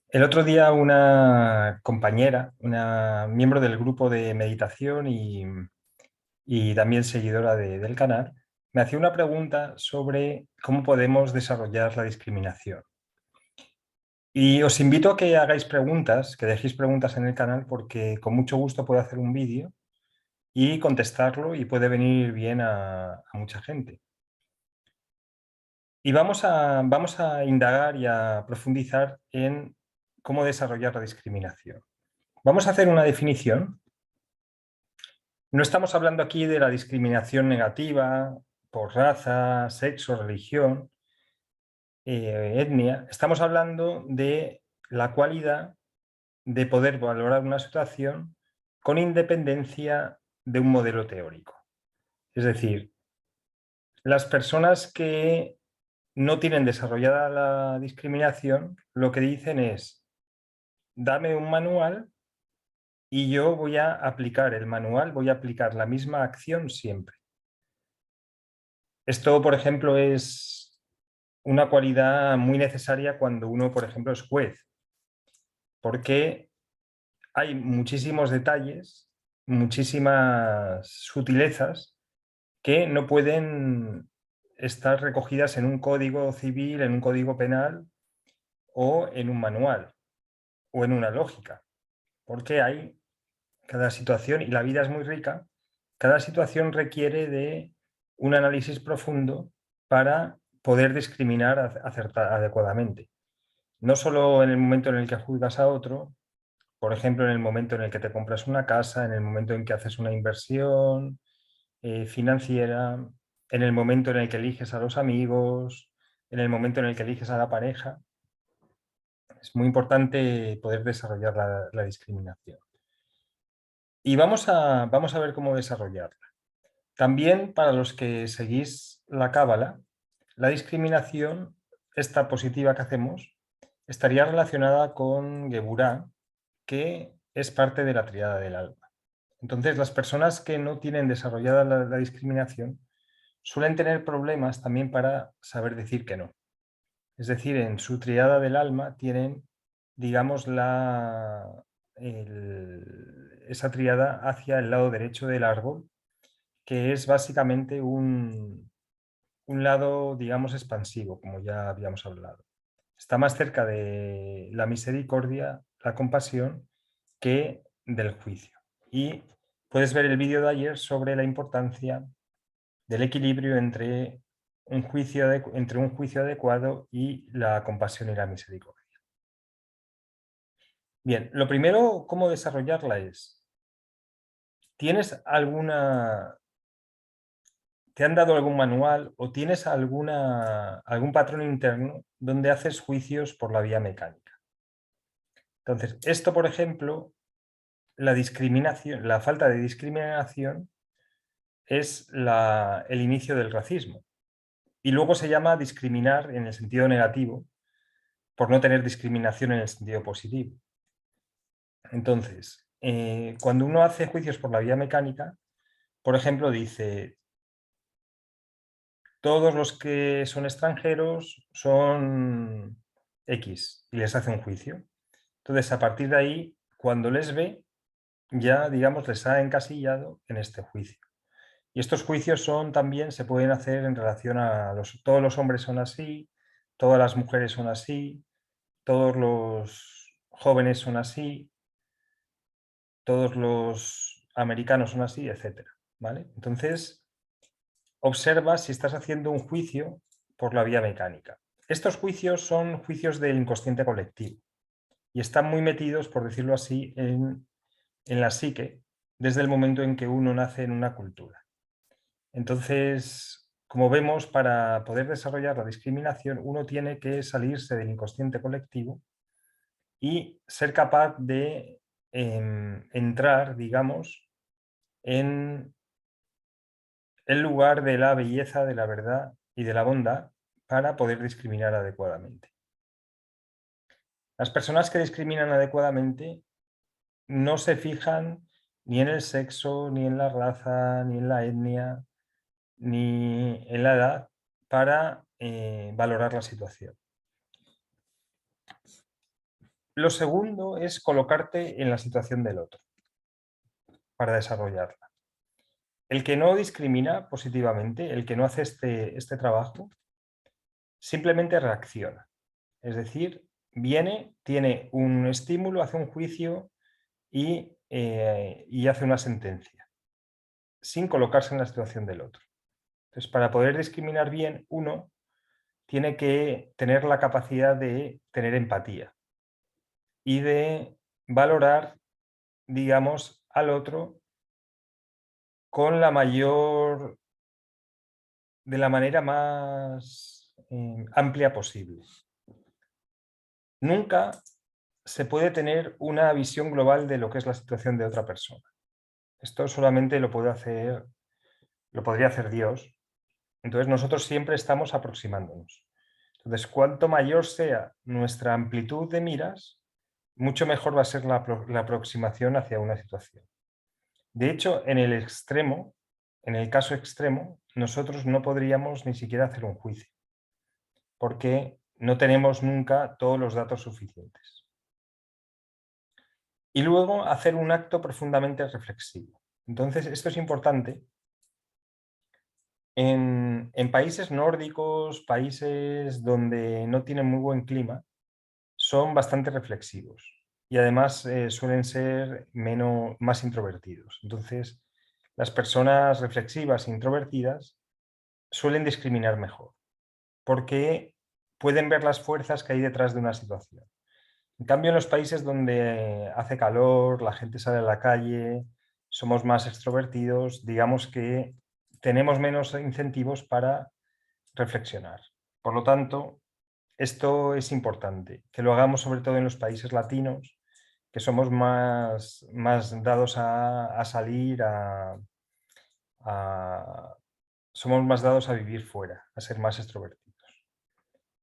El otro día una compañera, una miembro del grupo de meditación y también seguidora del canal, me hacía una pregunta sobre cómo podemos desarrollar la discriminación. Y os invito a que hagáis preguntas, que dejéis preguntas en el canal, porque con mucho gusto puedo hacer un vídeo y contestarlo y puede venir bien a mucha gente. Y vamos a indagar y a profundizar en cómo desarrollar la discriminación. Vamos a hacer una definición. No estamos hablando aquí de la discriminación negativa por raza, sexo, religión, etnia. Estamos hablando de la cualidad de poder valorar una situación con independencia de un modelo teórico. Es decir, las personas que no tienen desarrollada la discriminación, lo que dicen es, dame un manual y yo voy a aplicar el manual, voy a aplicar la misma acción siempre. Esto, por ejemplo, es una cualidad muy necesaria cuando uno, por ejemplo, es juez, porque hay muchísimos detalles, muchísimas sutilezas que no pueden estar recogidas en un código civil, en un código penal o en un manual o en una lógica, porque hay cada situación, y la vida es muy rica, cada situación requiere de un análisis profundo para poder discriminar adecuadamente. No solo en el momento en el que juzgas a otro, por ejemplo, en el momento en el que te compras una casa, en el momento en que haces una inversión financiera, en el momento en el que eliges a los amigos, en el momento en el que eliges a la pareja. Es muy importante poder desarrollar la discriminación. Y vamos a ver cómo desarrollarla. También para los que seguís la cábala, la discriminación, esta positiva que hacemos, estaría relacionada con Geburá, que es parte de la tríada del alma. Entonces, las personas que no tienen desarrollada la discriminación suelen tener problemas también para saber decir que no. Es decir, en su tríada del alma tienen, digamos, esa tríada hacia el lado derecho del árbol, que es básicamente un lado, digamos, expansivo, como ya habíamos hablado. Está más cerca de la misericordia, la compasión, que del juicio. Y puedes ver el vídeo de ayer sobre la importancia del equilibrio entre entre un juicio adecuado y la compasión y la misericordia. Bien, lo primero, ¿cómo desarrollarla es? ¿Tienes alguna ¿Te han dado algún manual o tienes algún patrón interno donde haces juicios por la vía mecánica? Entonces, esto, por ejemplo, la discriminación, la falta de discriminación es el inicio del racismo. Y luego se llama discriminar en el sentido negativo por no tener discriminación en el sentido positivo. Entonces, cuando uno hace juicios por la vía mecánica, por ejemplo, dice, todos los que son extranjeros son X y les hace un juicio. Entonces, a partir de ahí, cuando les ve, ya, digamos, les ha encasillado en este juicio. Y estos juicios también se pueden hacer en relación a todos los hombres son así, todas las mujeres son así, todos los jóvenes son así, todos los americanos son así, etcétera, ¿vale? Entonces, observa si estás haciendo un juicio por la vía mecánica. Estos juicios son juicios del inconsciente colectivo y están muy metidos, por decirlo así, en la psique desde el momento en que uno nace en una cultura. Entonces, como vemos, para poder desarrollar la discriminación, uno tiene que salirse del inconsciente colectivo y ser capaz de entrar, digamos, en el lugar de la belleza, de la verdad y de la bondad para poder discriminar adecuadamente. Las personas que discriminan adecuadamente no se fijan ni en el sexo, ni en la raza, ni en la etnia, ni en la edad para valorar la situación. Lo segundo es colocarte en la situación del otro para desarrollarla. El que no discrimina positivamente, el que no hace este trabajo, simplemente reacciona. Es decir, viene, tiene un estímulo, hace un juicio y hace una sentencia, sin colocarse en la situación del otro. Entonces, para poder discriminar bien, uno tiene que tener la capacidad de tener empatía y de valorar, digamos, al otro con de la manera más amplia posible. Nunca se puede tener una visión global de lo que es la situación de otra persona. Esto solamente lo podría hacer Dios. Entonces nosotros siempre estamos aproximándonos. Entonces, cuanto mayor sea nuestra amplitud de miras, mucho mejor va a ser la aproximación hacia una situación. De hecho, en el caso extremo, nosotros no podríamos ni siquiera hacer un juicio, porque no tenemos nunca todos los datos suficientes. Y luego hacer un acto profundamente reflexivo. Entonces, esto es importante. En países nórdicos, países donde no tienen muy buen clima, son bastante reflexivos y además suelen ser más introvertidos. Entonces, las personas reflexivas e introvertidas suelen discriminar mejor porque pueden ver las fuerzas que hay detrás de una situación. En cambio, en los países donde hace calor, la gente sale a la calle, somos más extrovertidos, digamos que tenemos menos incentivos para reflexionar. Por lo tanto, esto es importante, que lo hagamos sobre todo en los países latinos, que somos más dados a salir, somos más dados a vivir fuera, a ser más extrovertidos.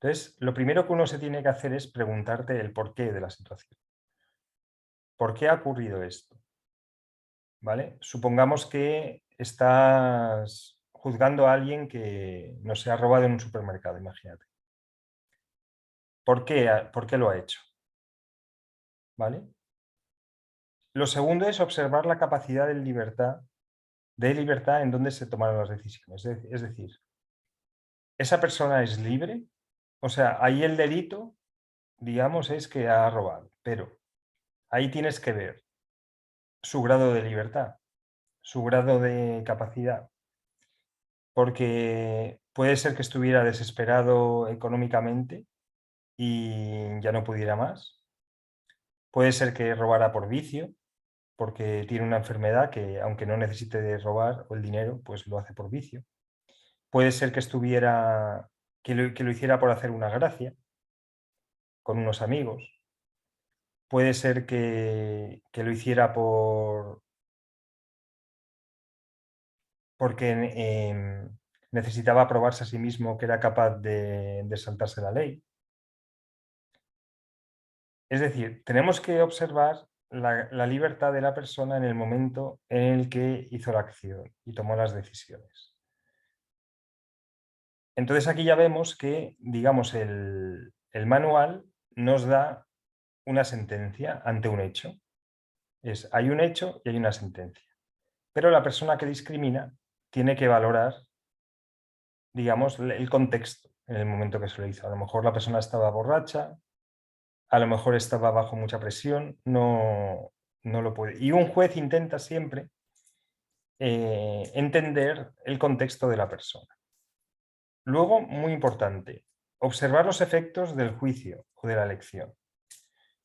Entonces, lo primero que uno se tiene que hacer es preguntarte el porqué de la situación. ¿Por qué ha ocurrido esto? ¿Vale? Supongamos que estás juzgando a alguien que no se ha robado en un supermercado, imagínate. ¿Por qué lo ha hecho? ¿Vale? Lo segundo es observar la capacidad de libertad en donde se tomaron las decisiones. Es decir, ¿esa persona es libre? O sea, ahí el delito, digamos, es que ha robado, pero ahí tienes que ver su grado de libertad, su grado de capacidad, porque puede ser que estuviera desesperado económicamente y ya no pudiera más. Puede ser que robara por vicio, porque tiene una enfermedad que, aunque no necesite de robar o el dinero, pues lo hace por vicio. Puede ser que que lo hiciera por hacer una gracia con unos amigos. Puede ser que lo hiciera porque necesitaba probarse a sí mismo que era capaz de saltarse la ley. Es decir, tenemos que observar la libertad de la persona en el momento en el que hizo la acción y tomó las decisiones. Entonces aquí ya vemos que, digamos, el manual nos da una sentencia ante un hecho. Hay un hecho y hay una sentencia. Pero la persona que discrimina tiene que valorar, digamos, el contexto en el momento que se lo hizo. A lo mejor la persona estaba borracha, a lo mejor estaba bajo mucha presión, no lo puede. Y un juez intenta siempre entender el contexto de la persona. Luego, muy importante, observar los efectos del juicio o de la elección.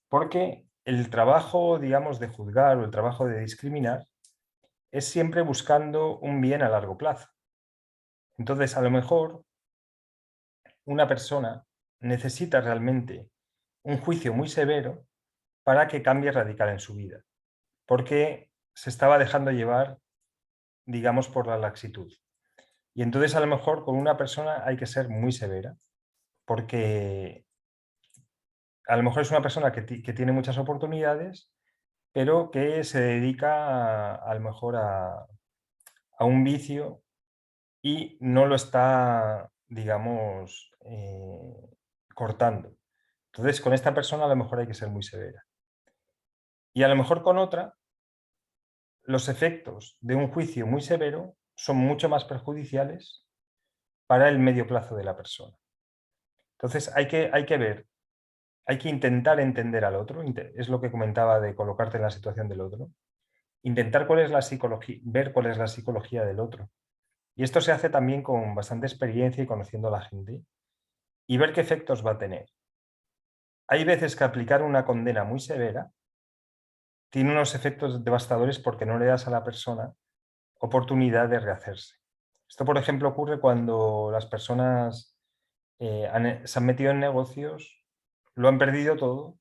Porque el trabajo, digamos, de juzgar o el trabajo de discriminar es siempre buscando un bien a largo plazo. Entonces, a lo mejor una persona necesita realmente un juicio muy severo para que cambie radical en su vida, porque se estaba dejando llevar, digamos, por la laxitud. Y entonces a lo mejor con una persona hay que ser muy severa, porque a lo mejor es una persona que tiene muchas oportunidades, pero que se dedica a lo mejor a un vicio y no lo está, digamos, cortando. Entonces, con esta persona a lo mejor hay que ser muy severa. Y a lo mejor con otra, los efectos de un juicio muy severo son mucho más perjudiciales para el medio plazo de la persona. Entonces, hay que ver, hay que intentar entender al otro, es lo que comentaba de colocarte en la situación del otro, intentar cuál es la psicología, ver cuál es la psicología del otro. Y esto se hace también con bastante experiencia y conociendo a la gente y ver qué efectos va a tener. Hay veces que aplicar una condena muy severa tiene unos efectos devastadores porque no le das a la persona oportunidad de rehacerse. Esto, por ejemplo, ocurre cuando las personas se han metido en negocios, lo han perdido todo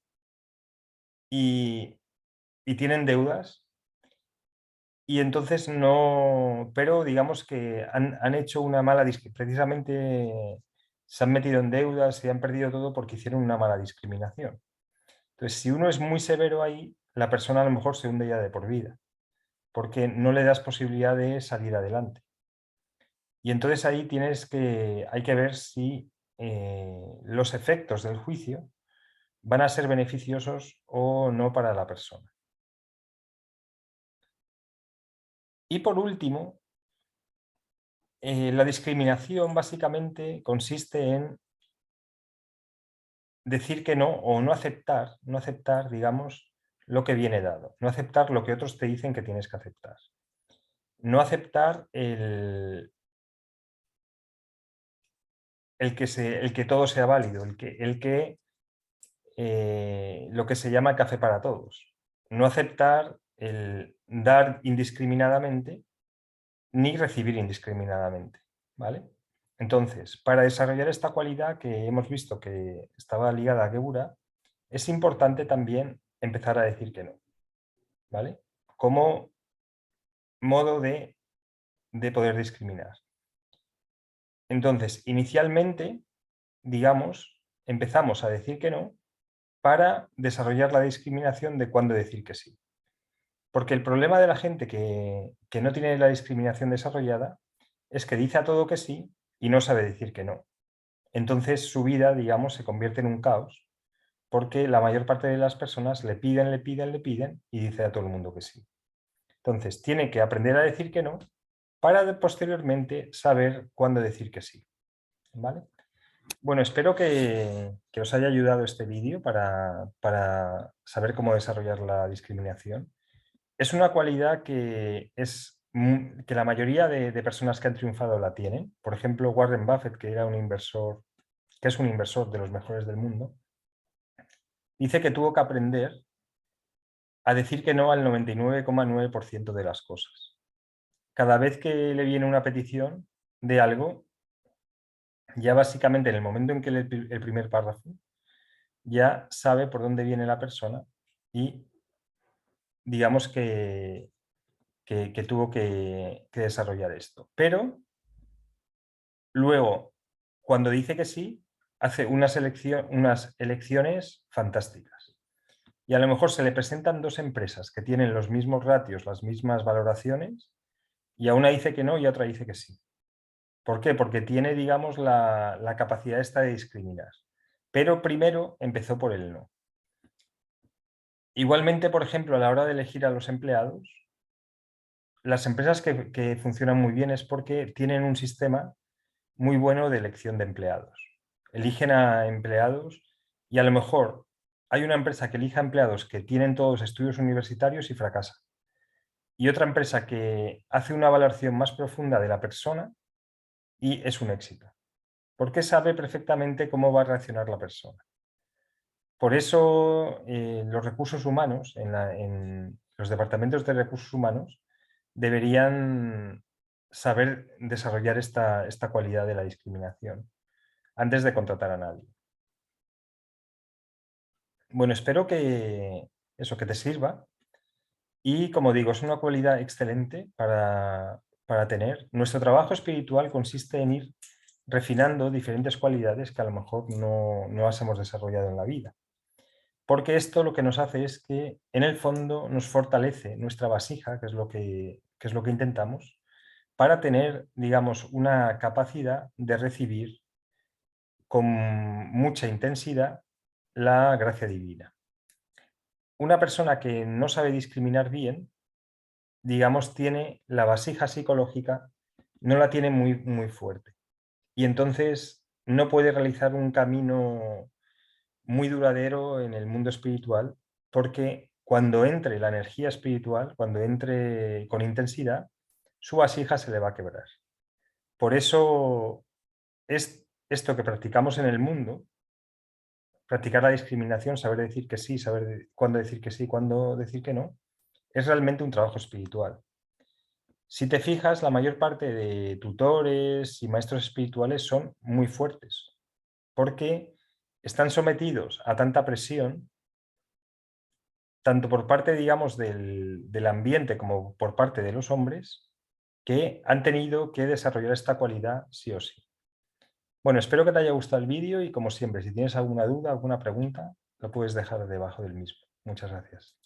y, y tienen deudas y entonces no, pero digamos que han hecho una mala, precisamente se han metido en deudas y han perdido todo porque hicieron una mala discriminación. Entonces, si uno es muy severo ahí, la persona a lo mejor se hunde ya de por vida, porque no le das posibilidad de salir adelante. Y entonces ahí hay que ver si los efectos del juicio van a ser beneficiosos o no para la persona. Y por último, la discriminación básicamente consiste en decir que no o no aceptar, digamos, lo que viene dado, no aceptar lo que otros te dicen que tienes que aceptar, no aceptar el que todo sea válido, lo que se llama café para todos, no aceptar el dar indiscriminadamente ni recibir indiscriminadamente, ¿vale? Entonces, para desarrollar esta cualidad que hemos visto que estaba ligada a Gebura, es importante también empezar a decir que no, ¿vale? Como modo de poder discriminar. Entonces, inicialmente, digamos, empezamos a decir que no para desarrollar la discriminación de cuándo decir que sí. Porque el problema de la gente que no tiene la discriminación desarrollada es que dice a todo que sí y no sabe decir que no. Entonces su vida, digamos, se convierte en un caos porque la mayor parte de las personas le piden, le piden, le piden y dice a todo el mundo que sí. Entonces tiene que aprender a decir que no para posteriormente saber cuándo decir que sí. ¿Vale? Bueno, espero que os haya ayudado este vídeo para saber cómo desarrollar la discriminación. Es una cualidad que la mayoría de personas que han triunfado la tienen. Por ejemplo, Warren Buffett, que era un inversor, que es un inversor de los mejores del mundo, dice que tuvo que aprender a decir que no al 99,9% de las cosas. Cada vez que le viene una petición de algo, ya básicamente en el momento en que lee el primer párrafo, ya sabe por dónde viene la persona y digamos que tuvo que desarrollar esto. Pero luego, cuando dice que sí, hace unas elecciones fantásticas. Y a lo mejor se le presentan dos empresas que tienen los mismos ratios, las mismas valoraciones, y a una dice que no y a otra dice que sí. ¿Por qué? Porque tiene, digamos, la capacidad esta de discriminar. Pero primero empezó por el no. Igualmente, por ejemplo, a la hora de elegir a los empleados, las empresas que funcionan muy bien es porque tienen un sistema muy bueno de elección de empleados. Eligen a empleados y a lo mejor hay una empresa que elija empleados que tienen todos estudios universitarios y fracasa. Y otra empresa que hace una valoración más profunda de la persona y es un éxito. Porque sabe perfectamente cómo va a reaccionar la persona. Por eso los recursos humanos, en los departamentos de recursos humanos, deberían saber desarrollar esta cualidad de la discriminación antes de contratar a nadie. Bueno, espero que eso que te sirva y como digo, es una cualidad excelente para tener. Nuestro trabajo espiritual consiste en ir refinando diferentes cualidades que a lo mejor no las hemos desarrollado en la vida. Porque esto lo que nos hace es que en el fondo nos fortalece nuestra vasija, que es lo que intentamos, para tener, digamos, una capacidad de recibir con mucha intensidad la gracia divina. Una persona que no sabe discriminar bien, digamos, tiene la vasija psicológica, no la tiene muy, muy fuerte. Y entonces no puede realizar un camino muy duradero en el mundo espiritual, porque cuando entre la energía espiritual, cuando entre con intensidad, su vasija se le va a quebrar. Por eso es esto que practicamos en el mundo, practicar la discriminación, saber decir que sí, saber cuándo decir que sí, cuándo decir que no, es realmente un trabajo espiritual. Si te fijas, la mayor parte de tutores y maestros espirituales son muy fuertes, porque están sometidos a tanta presión, tanto por parte, digamos, del ambiente como por parte de los hombres, que han tenido que desarrollar esta cualidad sí o sí. Bueno, espero que te haya gustado el vídeo y como siempre, si tienes alguna duda, alguna pregunta, lo puedes dejar debajo del mismo. Muchas gracias.